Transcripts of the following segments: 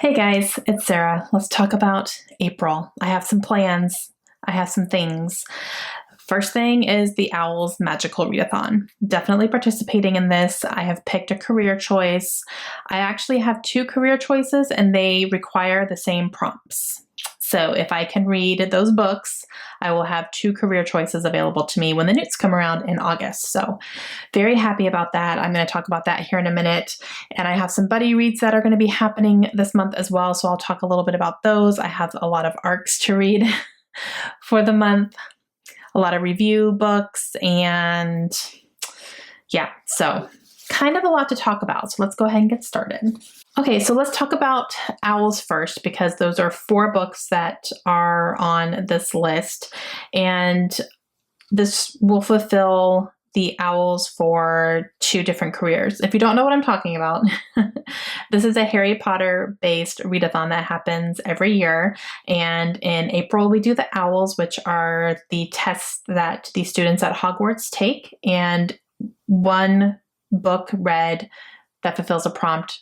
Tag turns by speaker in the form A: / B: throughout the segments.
A: Hey guys, it's Sarah. Let's talk about April. I have some plans. I have some things. First thing is the OWLS Magical Readathon. Definitely participating in this. I have picked a career choice. I actually have two career choices and they require the same prompts. So if I can read those books, I will have two career choices available to me when the newts come around in August. So very happy about that. I'm going to talk about that here in a minute. And I have some buddy reads that are going to be happening this month as well. So I'll talk a little bit about those. I have a lot of ARCs to read for the month, a lot of review books, and yeah, so kind of a lot to talk about. So let's go ahead and get started. Okay, so let's talk about OWLS first, because those are 4 books that are on this list, and this will fulfill the OWLS for 2 different careers. If you don't know what I'm talking about, this is a Harry Potter based readathon that happens every year. And in April, we do the OWLS, which are the tests that the students at Hogwarts take. And one book read that fulfills a prompt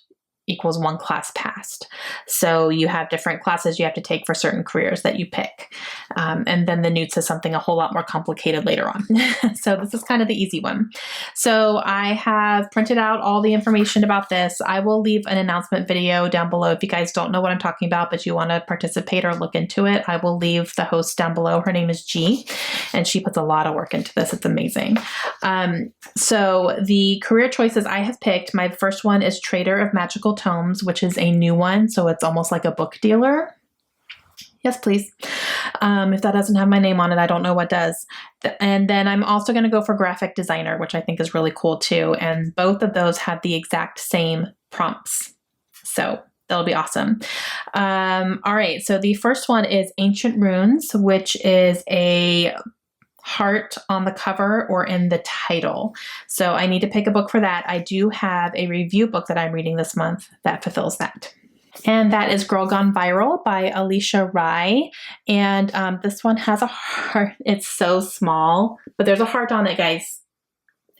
A: equals 1 class passed. So you have different classes you have to take for certain careers that you pick. And then the newts is something a whole lot more complicated later on. So this is kind of the easy one. So I have printed out all the information about this. I will leave an announcement video down below. If you guys don't know what I'm talking about, but you want to participate or look into it, I will leave the host down below. Her name is G, and she puts a lot of work into this. It's amazing. So the career choices I have picked, my first one is Trader of Magical Tomes, which is a new one. So it's almost like a book dealer. Yes, please. If that doesn't have my name on it, I don't know what does. And then I'm also going to go for graphic designer, which I think is really cool too. And both of those have the exact same prompts. So that'll be awesome. All right. So the first one is Ancient Runes, which is a heart on the cover or in the title. So I need to pick a book for that. I do have a review book that I'm reading this month that fulfills that. And that is Girl Gone Viral by Alicia Rye. And this one has a heart. It's so small, but there's a heart on it, guys.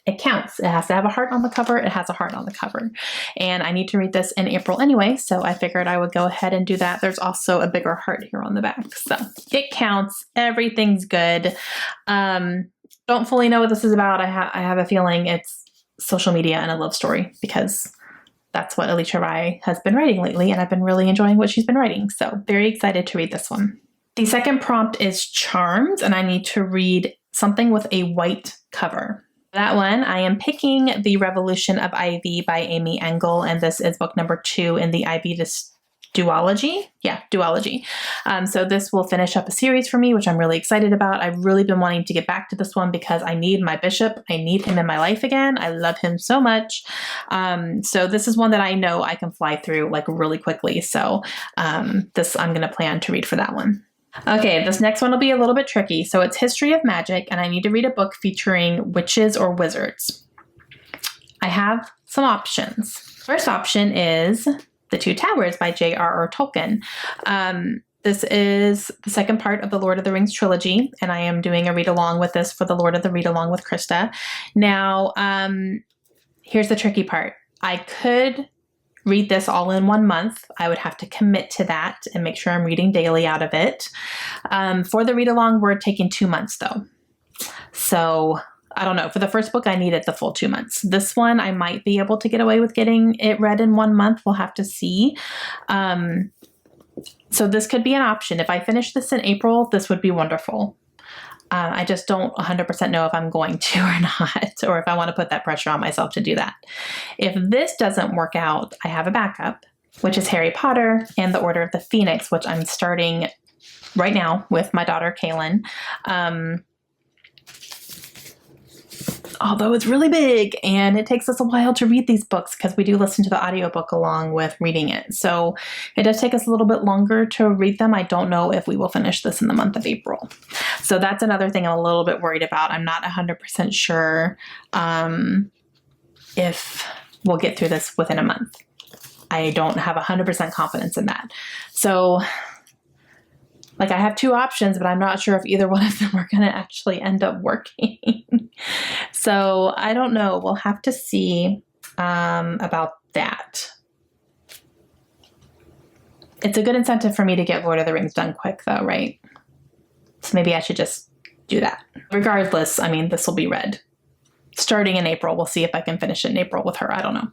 A: It counts. It has to have a heart on the cover. It has a heart on the cover. And I need to read this in April anyway, so I figured I would go ahead and do that. There's also a bigger heart here on the back. So it counts. Everything's good. Don't fully know what this is about. I have a feeling it's social media and a love story, because that's what Alicia Rye has been writing lately, and I've been really enjoying what she's been writing. So very excited to read this one. The second prompt is Charms, and I need to read something with a white cover. That one, I am picking The Revolution of Ivy by Amy Engel, and this is book number 2 in the Ivy duology. Yeah, duology. So this will finish up a series for me, which I'm really excited about. I've really been wanting to get back to this one because I need my bishop. I need him in my life again. I love him so much. So this is one that I know I can fly through like really quickly. So this I'm going to plan to read for that one. Okay, this next one will be a little bit tricky. So it's History of Magic, and I need to read a book featuring witches or wizards. I have some options. First option is The Two Towers by J.R.R. Tolkien. This is the second part of the Lord of the Rings trilogy, and I am doing a read-along with this for the Lord of the Read-along with Krista. Now, here's the tricky part. I could read this all in 1 month. I would have to commit to that and make sure I'm reading daily out of it. For the read-along, we're taking 2 months though. So I don't know. For the first book, I needed the full 2 months. This one, I might be able to get away with getting it read in 1 month. We'll have to see. So this could be an option. If I finish this in April, this would be wonderful. I just don't 100% know if I'm going to or not, or if I want to put that pressure on myself to do that. If this doesn't work out, I have a backup, which is Harry Potter and the Order of the Phoenix, which I'm starting right now with my daughter, Kaylin. Although it's really big and it takes us a while to read these books because we do listen to the audiobook along with reading it. So it does take us a little bit longer to read them. I don't know if we will finish this in the month of April. So that's another thing I'm a little bit worried about. I'm not 100% sure if we'll get through this within a month. I don't have 100% confidence in that. So like I have 2 options, but I'm not sure if either one of them are going to actually end up working. So I don't know. We'll have to see about that. It's a good incentive for me to get Lord of the Rings done quick though, right? So maybe I should just do that. Regardless, I mean, this will be read starting in April. We'll see if I can finish it in April with her. I don't know.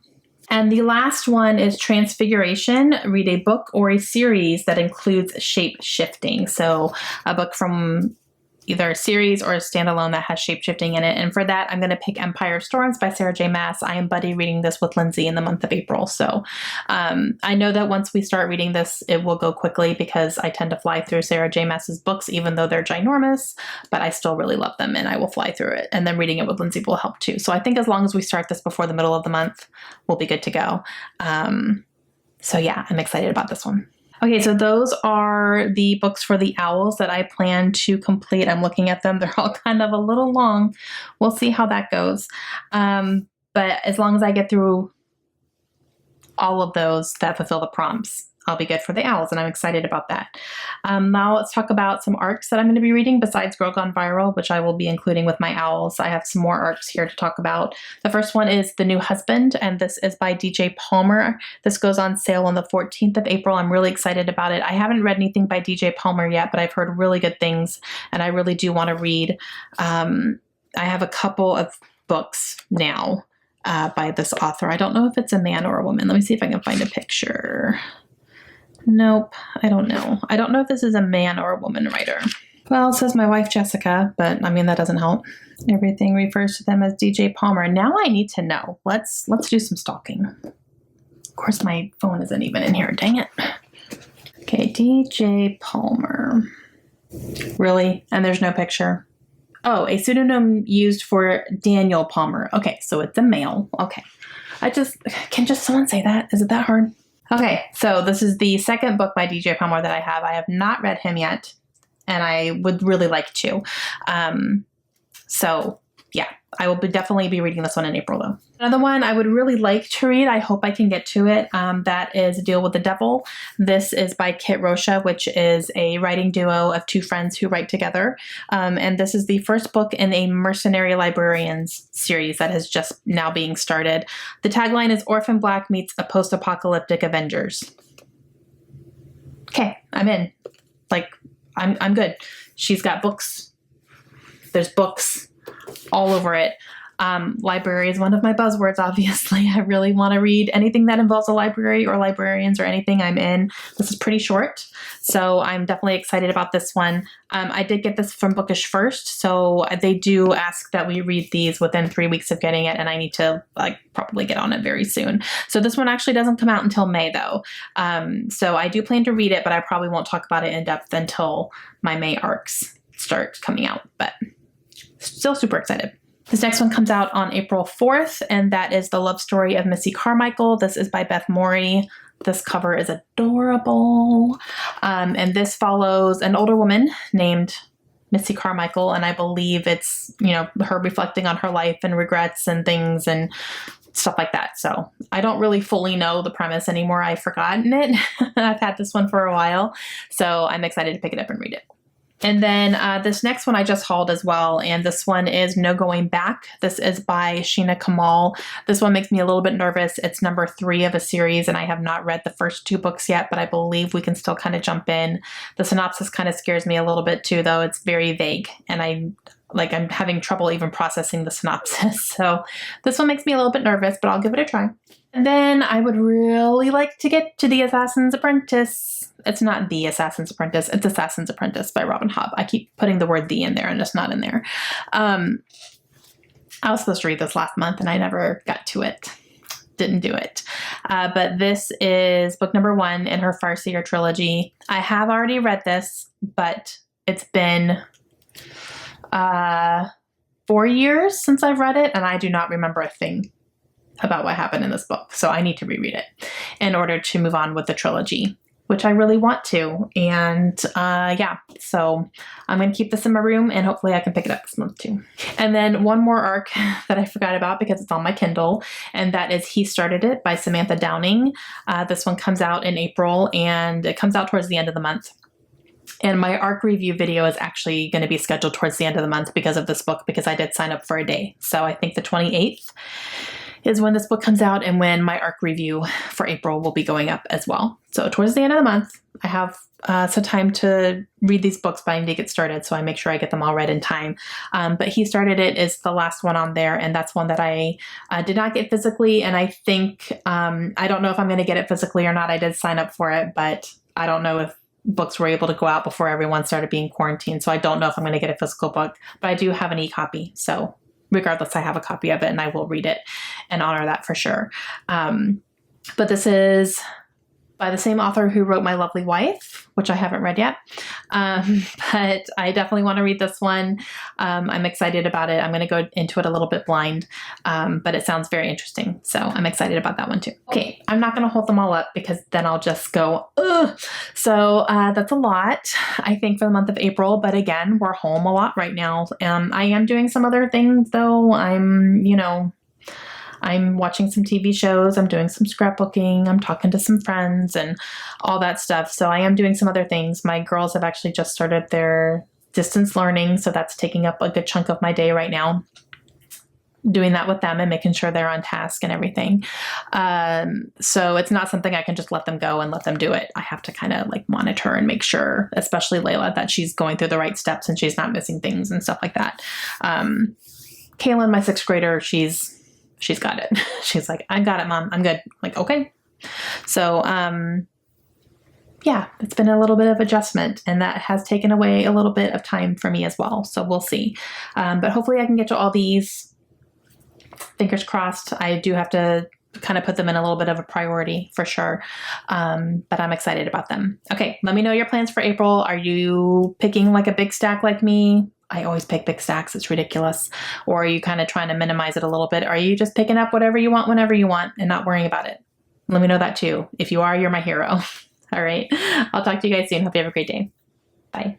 A: And the last one is Transfiguration. Read a book or a series that includes shape shifting. So a book from either a series or a standalone that has shape shifting in it. And for that, I'm going to pick Empire Storms by Sarah J. Maas. I am buddy reading this with Lindsay in the month of April. So I know that once we start reading this, it will go quickly because I tend to fly through Sarah J. Maas's books, even though they're ginormous, but I still really love them and I will fly through it. And then reading it with Lindsay will help too. So I think as long as we start this before the middle of the month, we'll be good to go. So yeah, I'm excited about this one. Okay, so those are the books for the owls that I plan to complete. I'm looking at them. They're all kind of a little long. We'll see how that goes. But as long as I get through all of those that fulfill the prompts, I'll be good for the owls, and I'm excited about that. Now let's talk about some arcs that I'm going to be reading besides Girl Gone Viral, which I will be including with my owls. I have some more arcs here to talk about. The first one is The New Husband, and this is by DJ Palmer. This goes on sale on the 14th of April. I'm really excited about it. I haven't read anything by DJ Palmer yet, but I've heard really good things, and I really do want to read. I have a couple of books now by this author. I don't know if it's a man or a woman. Let me see if I can find a picture. Nope, I don't know. I don't know if this is a man or a woman writer. Well, it says my wife Jessica, but I mean, that doesn't help. Everything refers to them as DJ Palmer. Now I need to know. Let's do some stalking. Of course, my phone isn't even in here. Dang it. Okay, DJ Palmer. Really? And there's no picture? Oh, a pseudonym used for Daniel Palmer. Okay, so it's a male. Okay. Can just someone say that? Is it that hard? Okay, so this is the second book by DJ Palmer that I have. I have not read him yet, and I would really like to. So yeah, I will definitely be reading this one in April though. Another one I would really like to read, I hope I can get to it, that is Deal with the Devil. This is by Kit Rocha, which is a writing duo of two friends who write together. And this is the first book in a Mercenary Librarians series that is just now being started. The tagline is Orphan Black meets a post-apocalyptic Avengers. Okay, I'm in. Like, I'm good. She's got books. There's books all over it. Library is one of my buzzwords, obviously. I really want to read anything that involves a library or librarians or anything. I'm in. This is pretty short, so I'm definitely excited about this one. I did get this from Bookish First, so they do ask that we read these within 3 weeks of getting it, and I need to probably get on it very soon. So this one actually doesn't come out until May though. So I do plan to read it, but I probably won't talk about it in depth until my May arcs start coming out, but still super excited. This next one comes out on April 4th, and that is The Love Story of Missy Carmichael. This is by Beth Morey. This cover is adorable. And this follows an older woman named Missy Carmichael, and I believe it's, her reflecting on her life and regrets and things and stuff like that. So I don't really fully know the premise anymore. I've forgotten it. I've had this one for a while, so I'm excited to pick it up and read it. And then this next one I just hauled as well, and this one is No Going Back. This is by Sheena Kamal. This one makes me a little bit nervous. It's number 3 of a series, and I have not read the first 2 books yet, but I believe we can still kind of jump in. The synopsis kind of scares me a little bit too, though. It's very vague, and I'm having trouble even processing the synopsis. So this one makes me a little bit nervous, but I'll give it a try. And then I would really like to get to The Assassin's Apprentice. It's not The Assassin's Apprentice. It's Assassin's Apprentice by Robin Hobb. I keep putting the word "the" in there and it's not in there. I was supposed to read this last month and I never got to it. Didn't do it. But this is book number 1 in her Farseer trilogy. I have already read this, but it's been 4 years since I've read it, and I do not remember a thing about what happened in this book. So I need to reread it in order to move on with the trilogy, which I really want to. And yeah, so I'm going to keep this in my room and hopefully I can pick it up this month too. And then one more arc that I forgot about because it's on my Kindle, and that is He Started It by Samantha Downing. This one comes out in April, and it comes out towards the end of the month. And my ARC review video is actually going to be scheduled towards the end of the month because of this book, because I did sign up for a day. So I think the 28th. is when this book comes out and when my ARC review for April will be going up as well. So towards the end of the month, I have some time to read these books, but I need to get started, so I make sure I get them all read in time. But He Started It is the last one on there, and that's one that I did not get physically, and I think, I don't know if I'm going to get it physically or not. I did sign up for it, but I don't know if books were able to go out before everyone started being quarantined, so I don't know if I'm going to get a physical book, but I do have an e-copy, so regardless, I have a copy of it and I will read it and honor that for sure. But this is by the same author who wrote My Lovely Wife, which I haven't read yet. But I definitely want to read this one. I'm excited about it. I'm going to go into it a little bit blind, but it sounds very interesting. So I'm excited about that one too. Okay, I'm not going to hold them all up because then I'll just go, ugh. So that's a lot, I think, for the month of April. But again, we're home a lot right now. I am doing some other things though. I'm watching some TV shows, I'm doing some scrapbooking, I'm talking to some friends and all that stuff. So I am doing some other things. My girls have actually just started their distance learning, so that's taking up a good chunk of my day right now, doing that with them and making sure they're on task and everything. So it's not something I can just let them go and let them do it. I have to kind of like monitor and make sure, especially Layla, that she's going through the right steps and she's not missing things and stuff like that. Kaylin, my 6th grader, she's got it. She's like, I got it, Mom. I'm good. I'm like, okay. So, yeah, it's been a little bit of adjustment, and that has taken away a little bit of time for me as well. So we'll see. But hopefully I can get to all these. Fingers crossed. I do have to kind of put them in a little bit of a priority for sure. But I'm excited about them. Okay. Let me know your plans for April. Are you picking like a big stack like me? I always pick big stacks. It's ridiculous. Or are you kind of trying to minimize it a little bit? Are you just picking up whatever you want whenever you want and not worrying about it? Let me know that too. If you are, you're my hero. All right. I'll talk to you guys soon. Hope you have a great day. Bye.